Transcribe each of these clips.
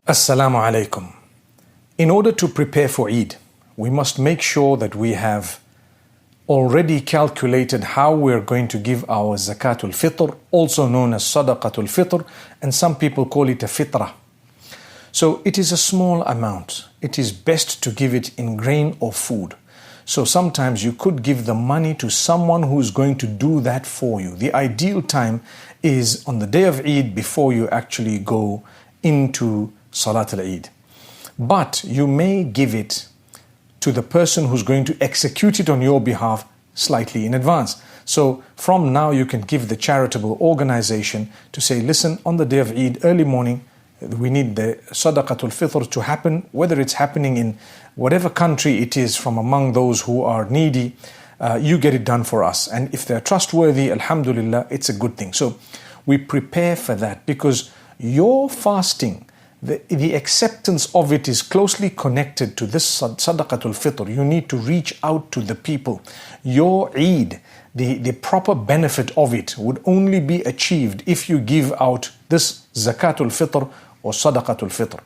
Assalamu alaikum. In order to prepare for Eid, we must make sure that we have already calculated how we're going to give our zakatul fitr, also known as sadaqatul fitr, and some people call it a fitrah. So it is a small amount. It is best to give it in grain or food. So sometimes you could give the money to someone who is going to do that for you. The ideal time is on the day of Eid before you actually go into Salat al-Eid. But you may give it to the person who's going to execute it on your behalf slightly in advance. So from now you can give the charitable organization to say, listen, on the day of Eid, early morning, we need the sadaqatul fitr to happen, whether it's happening in whatever country it is from among those who are needy, you get it done for us. And if they're trustworthy, alhamdulillah, it's a good thing. So we prepare for that because your fasting, the acceptance of it is closely connected to this sadaqatul fitr. You need to reach out to the people. Your Eid, the proper benefit of it would only be achieved if you give out this zakatul fitr or sadaqatul fitr.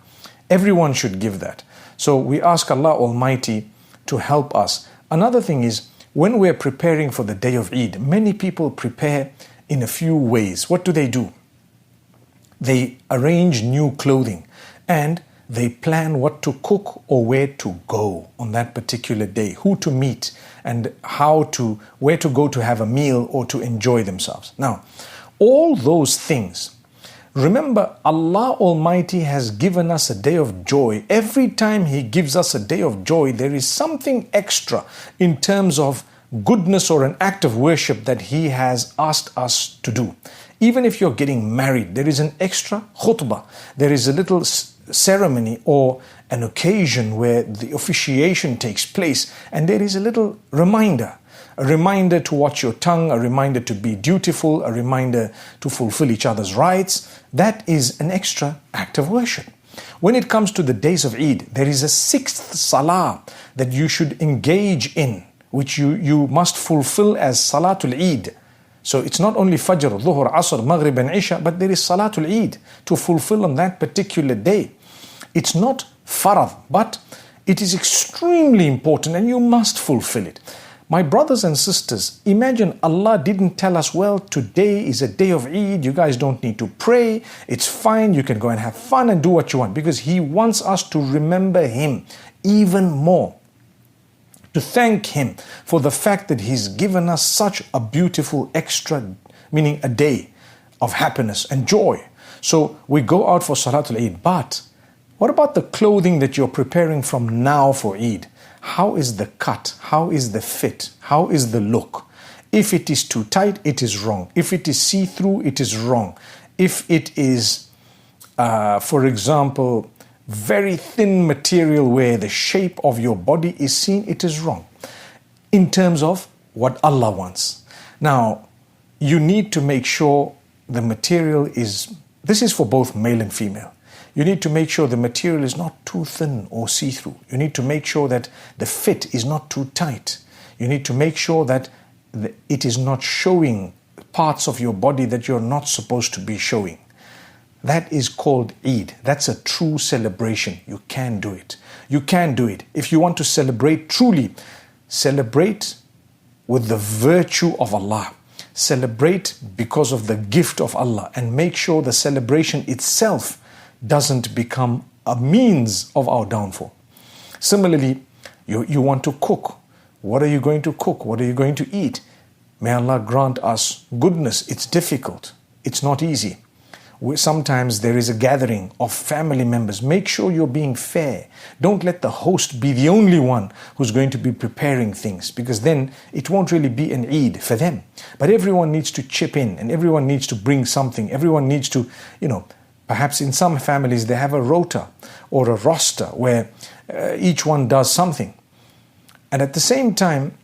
Everyone should give that. So we ask Allah Almighty to help us. Another thing is, when we're preparing for the day of Eid, many people prepare in a few ways. What do? They arrange new clothing and they plan what to cook or where to go on that particular day, who to meet and where to go to have a meal or to enjoy themselves. Now, all those things, remember, Allah Almighty has given us a day of joy. Every time He gives us a day of joy, there is something extra in terms of goodness or an act of worship that He has asked us to do. Even if you're getting married, there is an extra khutbah. There is a little ceremony or an occasion where the officiation takes place, and there is a little reminder. A reminder to watch your tongue, a reminder to be dutiful, a reminder to fulfill each other's rights. That is an extra act of worship. When it comes to the days of Eid, there is a sixth salah that you should engage in, which you must fulfill as Salatul Eid. So it's not only Fajr, Dhuhr, Asr, Maghrib and Isha, but there is Salatul Eid to fulfill on that particular day. It's not farad, but it is extremely important and you must fulfill it. My brothers and sisters, imagine Allah didn't tell us, well, today is a day of Eid, you guys don't need to pray, it's fine, you can go and have fun and do what you want, because He wants us to remember Him even more. To thank Him for the fact that He's given us such a beautiful extra, meaning a day of happiness and joy. So we go out for Salatul Eid. But what about the clothing that you're preparing from now for Eid? How is the cut? How is the fit? How is the look? If it is too tight, it is wrong. If it is see-through, it is wrong. If it is, for example, very thin material where the shape of your body is seen, it is wrong in terms of what Allah wants. Now, you need to make sure the material is, this is for both male and female. You need to make sure the material is not too thin or see-through. You need to make sure that the fit is not too tight. You need to make sure that it is not showing parts of your body that you're not supposed to be showing. That is called Eid. That's a true celebration. You can do it. You can do it. If you want to celebrate truly, celebrate with the virtue of Allah. Celebrate because of the gift of Allah, and make sure the celebration itself doesn't become a means of our downfall. Similarly, you want to cook. What are you going to cook? What are you going to eat? May Allah grant us goodness. It's difficult. It's not easy. Sometimes there is a gathering of family members. Make sure you're being fair. Don't let the host be the only one who's going to be preparing things, because then it won't really be an Eid for them. But everyone needs to chip in and everyone needs to bring something. Everyone needs to, perhaps in some families they have a rota or a roster where each one does something. And at the same time,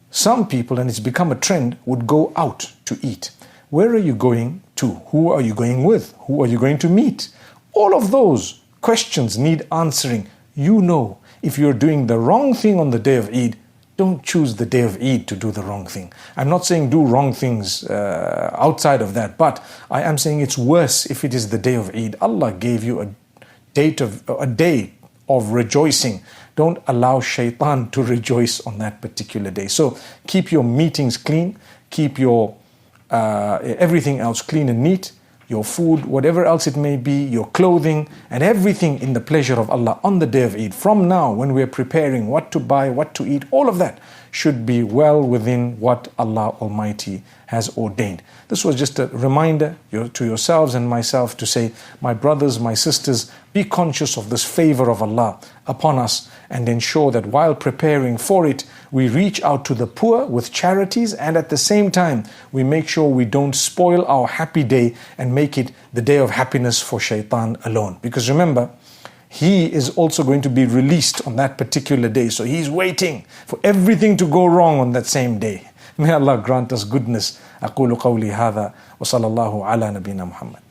some people, and it's become a trend, would go out to eat. Where are you going to? Who are you going with? Who are you going to meet? All of those questions need answering. You know, if you're doing the wrong thing on the day of Eid, Don't choose the day of Eid to do the wrong thing. I'm not saying do wrong things outside of that, but I am saying it's worse if it is the day of Eid. Allah gave you a day of rejoicing. Don't allow shaitan to rejoice on that particular day. So keep your meetings clean, keep your everything else clean and neat, your food, whatever else it may be, your clothing, and everything in the pleasure of Allah on the day of Eid. From now, when we're preparing what to buy, what to eat, all of that should be well within what Allah Almighty has ordained. This was just a reminder to yourselves and myself to say, my brothers, my sisters, be conscious of this favor of Allah upon us and ensure that while preparing for it, we reach out to the poor with charities, and at the same time, we make sure we don't spoil our happy day and make it the day of happiness for shaitan alone. Because remember, he is also going to be released on that particular day. So he's waiting for everything to go wrong on that same day. May Allah grant us goodness. أقول قولي هذا وصلى الله على نبينا محمد.